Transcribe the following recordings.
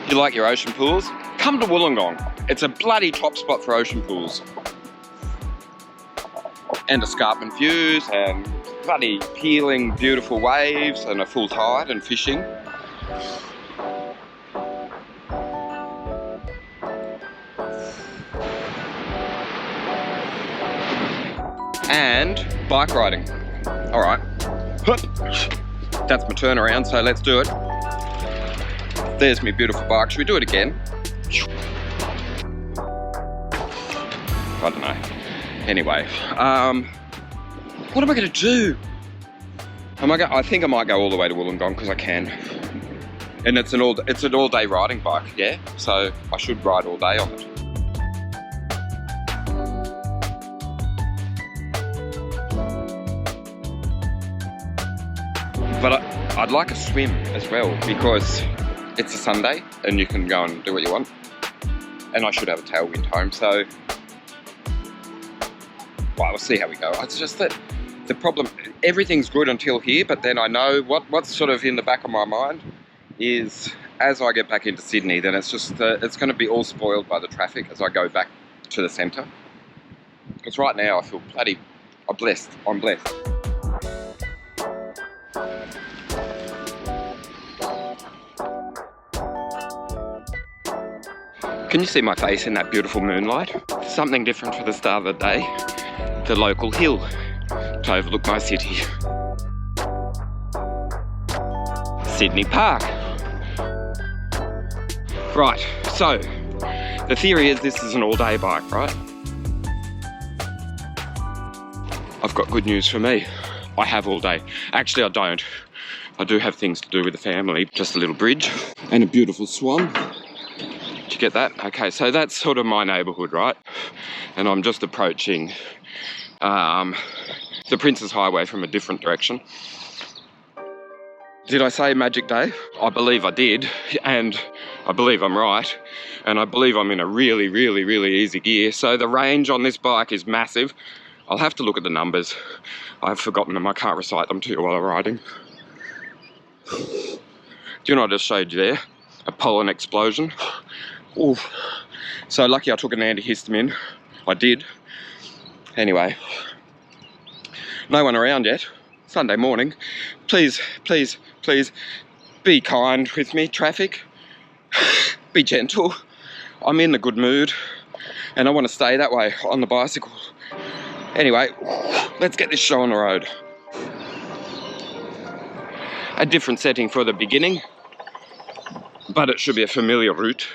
you like your ocean pools, come to Wollongong. It's a bloody top spot for ocean pools. And escarpment views and bloody peeling beautiful waves and a full tide and fishing. And bike riding. All right, that's my turnaround, so let's do it. There's my beautiful bike. Should we do it again? I don't know. Anyway, what am I going to do? I think I might go all the way to Wollongong because I can. And it's an all-day riding bike, yeah? So I should ride all day on it. But I'd like a swim as well because it's a Sunday and you can go and do what you want. And I should have a tailwind home, so well, we'll see how we go. It's just that the problem, everything's good until here, but then I know what's sort of in the back of my mind is as I get back into Sydney, then it's just, it's going to be all spoiled by the traffic as I go back to the centre. Because right now I feel bloody, I'm blessed. Can you see my face in that beautiful moonlight? Something different for the start of the day. The local hill to overlook my city. Sydney Park. Right, so the theory is this is an all-day bike, right? I've got good news for me. I have all day. Actually, I don't. I do have things to do with the family. Just a little bridge and a beautiful swan. Did you get that? Okay, so that's sort of my neighbourhood, right? And I'm just approaching the Prince's Highway from a different direction. Did I say magic day? I believe I did, and I believe I'm right, and I believe I'm in a really, really, really easy gear. So the range on this bike is massive. I'll have to look at the numbers. I've forgotten them. I can't recite them to you while I'm riding. Do you know what I just showed you there? A pollen explosion. Ooh. So lucky I took an antihistamine. I did. Anyway, no one around yet. Sunday morning. Please, please, please be kind with me, traffic. Be gentle. I'm in a good mood and I want to stay that way on the bicycle. Anyway, let's get this show on the road. A different setting for the beginning, but it should be a familiar route.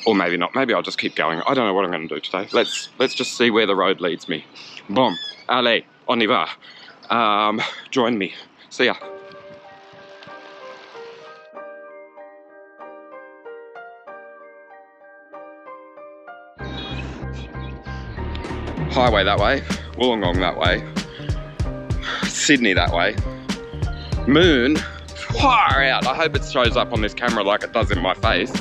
Or maybe not. Maybe I'll just keep going. I don't know what I'm going to do today. Let's just see where the road leads me. Bon, allez, on y va. Join me. See ya. Highway that way, Wollongong that way, Sydney that way. Moon, far out. I hope it shows up on this camera like it does in my face.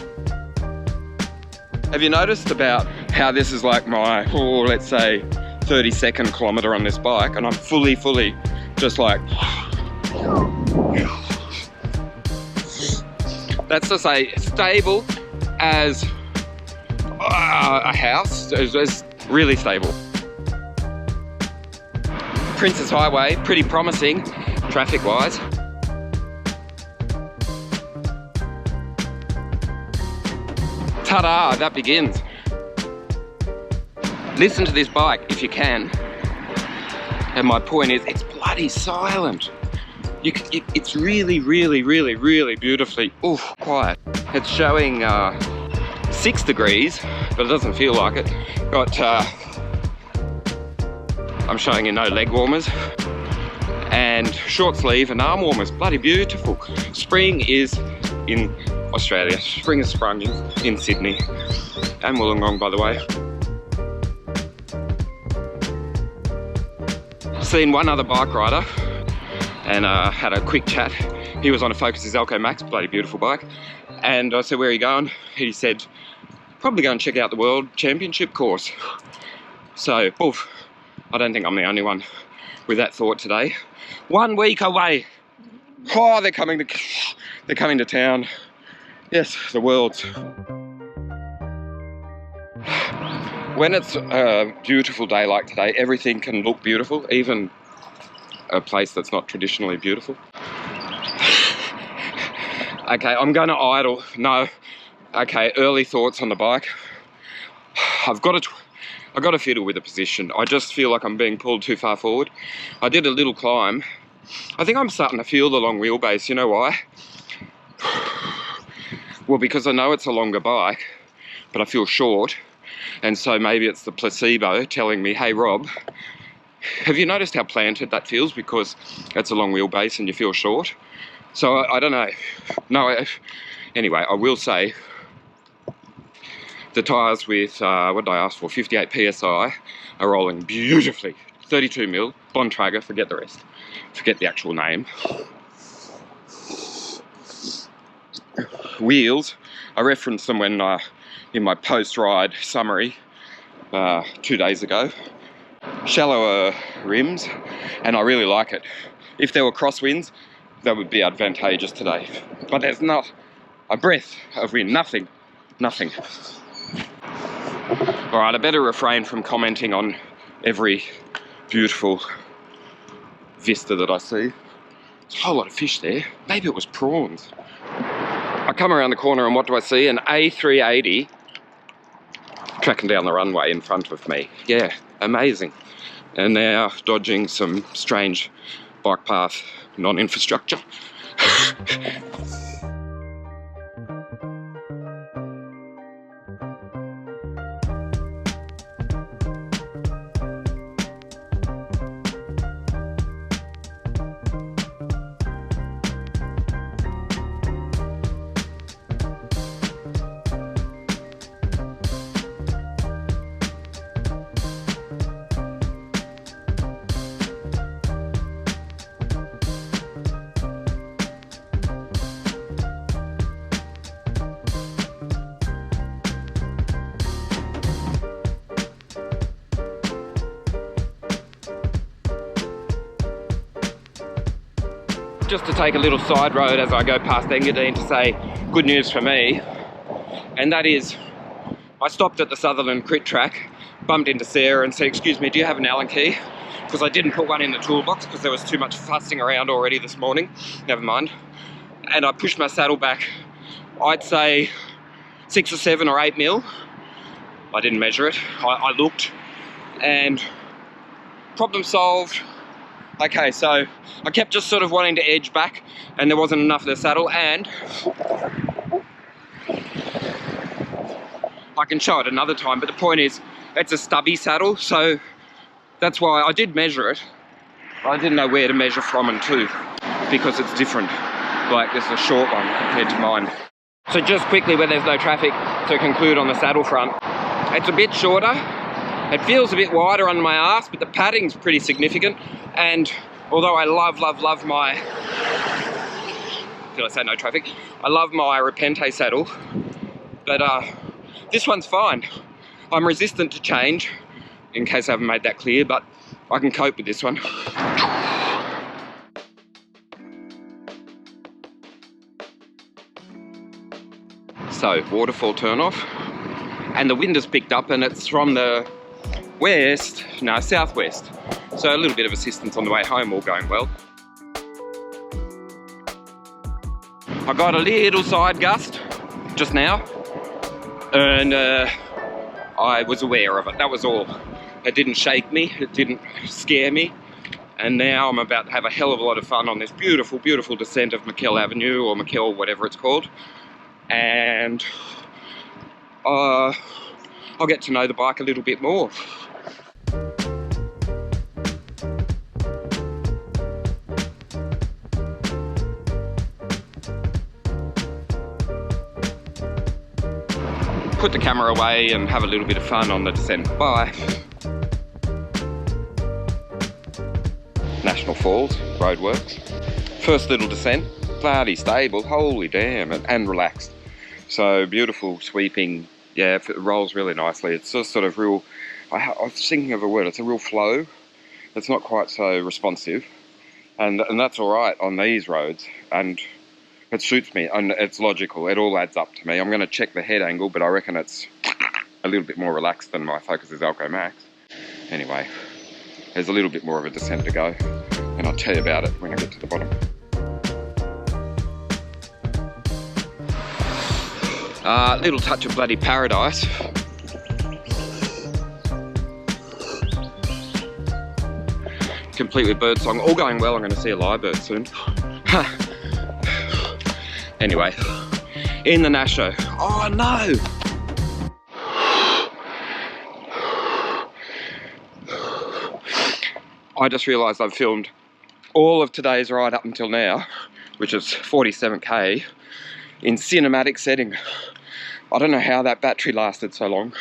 Have you noticed about how this is like my, let's say, 32nd kilometre on this bike, and I'm fully just like, that's to say, stable as a house. It's really stable. Prince's Highway, pretty promising, traffic-wise. Ta-da, that begins. Listen to this bike if you can. And my point is, it's bloody silent. It's really, really, really, really beautifully quiet. It's showing 6 degrees, but it doesn't feel like it. Got, I'm showing you no leg warmers and short sleeve and arm warmers. Bloody beautiful. Spring is in Australia. Spring has sprung in Sydney and Wollongong, by the way. Seen one other bike rider and had a quick chat. He was on a Focus Elco Max, bloody beautiful bike. And I said, where are you going? He said, probably go and check out the World Championship course. So, oof, I don't think I'm the only one with that thought today. 1 week away. Oh, they're coming to town. Yes, the world's. When it's a beautiful day like today, everything can look beautiful, even a place that's not traditionally beautiful. Okay, I'm going to idle. No. Okay, early thoughts on the bike. I've got to fiddle with the position. I just feel like I'm being pulled too far forward. I did a little climb. I think I'm starting to feel the long wheelbase. You know why? Well, because I know it's a longer bike, but I feel short. And so maybe it's the placebo telling me, hey, Rob, have you noticed how planted that feels because it's a long wheelbase and you feel short? So I don't know. No, anyway, I will say the tyres with, what did I ask for, 58 PSI are rolling beautifully. 32mm, Bontrager, forget the rest. Forget the actual name. Wheels, I referenced them when in my post-ride summary 2 days ago. Shallower rims, and I really like it. If there were crosswinds, that would be advantageous today. But there's not a breath of wind, nothing. All right, I better refrain from commenting on every beautiful vista that I see. There's a whole lot of fish there. Maybe it was prawns. I come around the corner and what do I see? An A380 tracking down the runway in front of me. Yeah, amazing. And now dodging some strange bike path non-infrastructure. Just to take a little side road as I go past Engadine to say good news for me, and that is I stopped at the Sutherland crit track, bumped into Sarah and said, excuse me, do you have an Allen key? Because I didn't put one in the toolbox because there was too much fussing around already this morning. Never mind. And I pushed my saddle back, I'd say 6 or 7 or 8 mil. I didn't measure it, I looked, and problem solved. Okay, so I kept just sort of wanting to edge back and there wasn't enough of the saddle, and I can show it another time, but the point is it's a stubby saddle, so that's why I did measure it. I didn't know where to measure from and to because it's different. Like this is a short one compared to mine. So just quickly when there's no traffic to conclude on the saddle front, it's a bit shorter. It feels a bit wider on my ass, but the padding's pretty significant. And although I love my, did I say no traffic? I love my Repente saddle, but this one's fine. I'm resistant to change, in case I haven't made that clear, but I can cope with this one. So, waterfall turn off, and the wind has picked up and it's from the southwest. So a little bit of assistance on the way home, all going well. I got a little side gust just now, and I was aware of it, that was all. It didn't shake me, it didn't scare me, and now I'm about to have a hell of a lot of fun on this beautiful, beautiful descent of McKell Avenue, or McKell, whatever it's called, and I'll get to know the bike a little bit more. Put the camera away and have a little bit of fun on the descent. Bye. National Falls, roadworks. First little descent, bloody stable, holy damn, and relaxed. So beautiful, sweeping, yeah, it rolls really nicely. It's just sort of real, I was thinking of a word, it's a real flow. It's not quite so responsive. And that's all right on these roads. And It suits me and it's logical. It all adds up to me. I'm going to check the head angle, but I reckon it's a little bit more relaxed than my Focus's Alco Max. Anyway, there's a little bit more of a descent to go, and I'll tell you about it when I get to the bottom. Little touch of bloody paradise. Complete with birdsong. All going well, I'm going to see a lyrebird soon. Anyway, in the Nasho. Oh no! I just realised I've filmed all of today's ride up until now, which is 47k, in cinematic setting. I don't know how that battery lasted so long.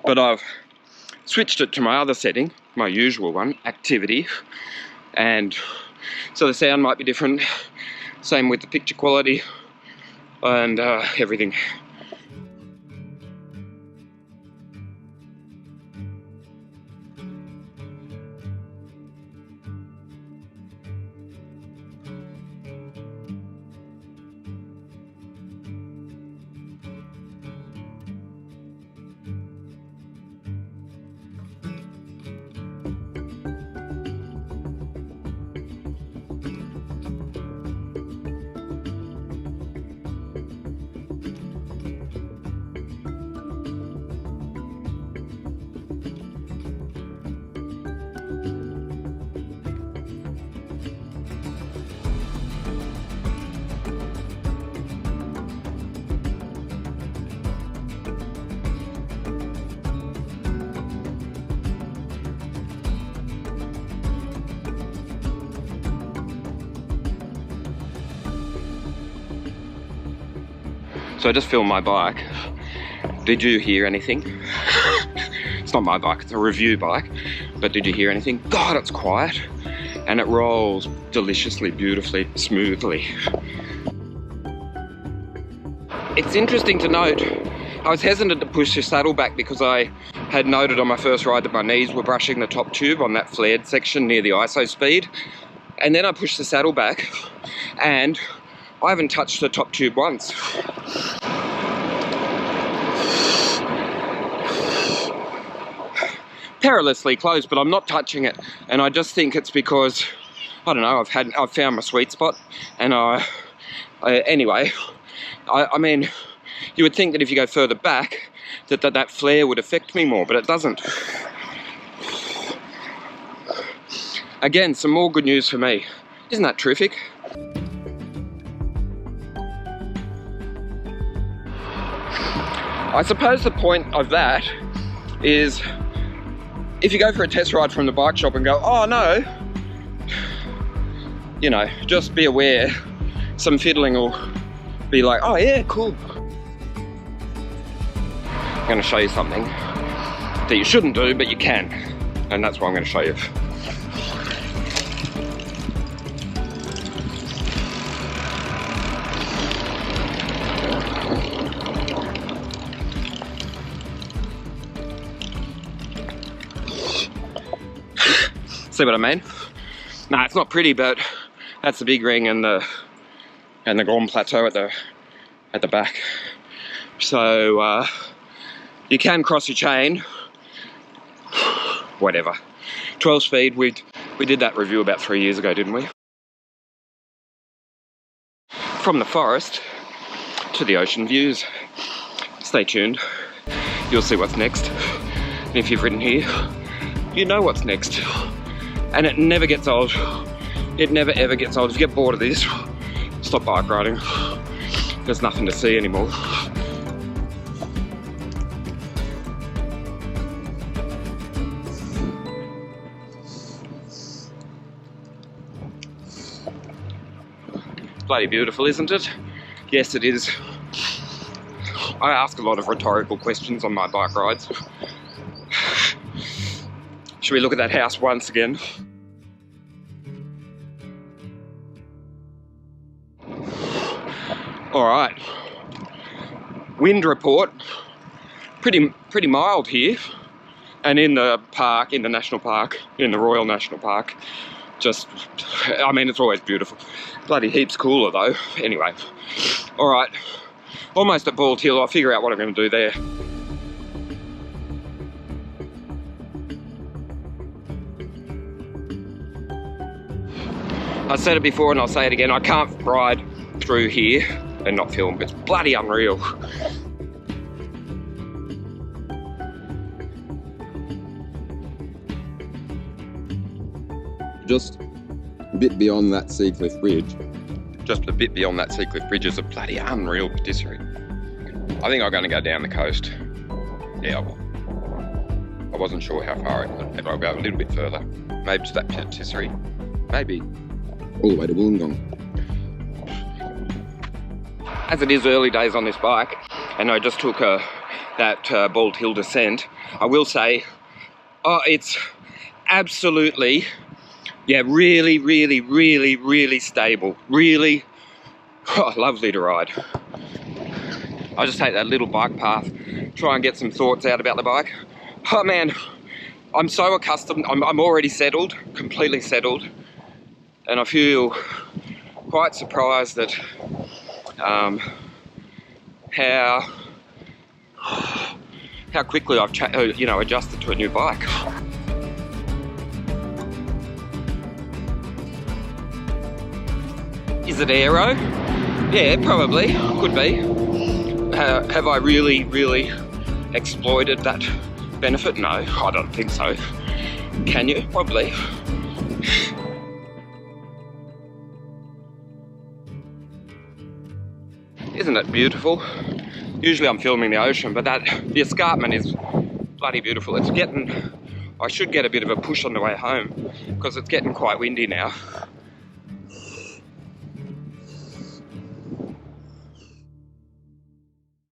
But I've switched it to my other setting, my usual one, activity, and so the sound might be different, same with the picture quality and everything. So I just filmed my bike. Did you hear anything? It's not my bike, it's a review bike. But did you hear anything? God, it's quiet. And it rolls deliciously, beautifully, smoothly. It's interesting to note, I was hesitant to push the saddle back because I had noted on my first ride that my knees were brushing the top tube on that flared section near the ISO speed. And then I pushed the saddle back and I haven't touched the top tube once. Perilously close, but I'm not touching it, and I just think it's because I don't know. I've found my sweet spot, and anyway, I mean, you would think that if you go further back, that flare would affect me more, but it doesn't. Again, some more good news for me. Isn't that terrific? I suppose the point of that is, if you go for a test ride from the bike shop and go, oh no, you know, just be aware, some fiddling will be like, oh yeah, cool. I'm going to show you something that you shouldn't do, but you can, and that's what I'm going to show you. See what I mean? Nah, it's not pretty, but that's the big ring and the Grand Plateau at the back. So you can cross your chain. Whatever. 12 speed. We did that review about 3 years ago, didn't we? From the forest to the ocean views. Stay tuned. You'll see what's next. And if you've ridden here, you know what's next. And it never gets old. It never ever gets old. If you get bored of this, stop bike riding. There's nothing to see anymore. Bloody beautiful, isn't it? Yes, it is. I ask a lot of rhetorical questions on my bike rides. Should we look at that house once again? All right. Wind report. Pretty mild here. And in the park, in the national park, in the Royal National Park, just, I mean, it's always beautiful. Bloody heaps cooler though. Anyway, all right, almost at Bald Hill. I'll figure out what I'm going to do there. I said it before and I'll say it again, I can't ride through here and not film. It's bloody unreal. Just a bit beyond that Seacliff Bridge. Just a bit beyond that Seacliff Bridge is a bloody unreal patisserie. I think I'm going to go down the coast. Yeah, I wasn't sure how far if I'll go a little bit further. Maybe to that patisserie. Maybe all the way to Wollongong. As it is early days on this bike, and I just took that Bald Hill descent, I will say, it's absolutely, yeah, really, really, really, really stable. Really, lovely to ride. I just take that little bike path, try and get some thoughts out about the bike. Oh man, I'm so accustomed, I'm already settled, completely settled. And I feel quite surprised at how quickly I've adjusted to a new bike. Is it aero? Yeah, probably, could be. Have I really, really exploited that benefit? No, I don't think so. Can you? Probably. Isn't it beautiful? Usually I'm filming the ocean, but the escarpment is bloody beautiful. It's getting, I should get a bit of a push on the way home because it's getting quite windy now.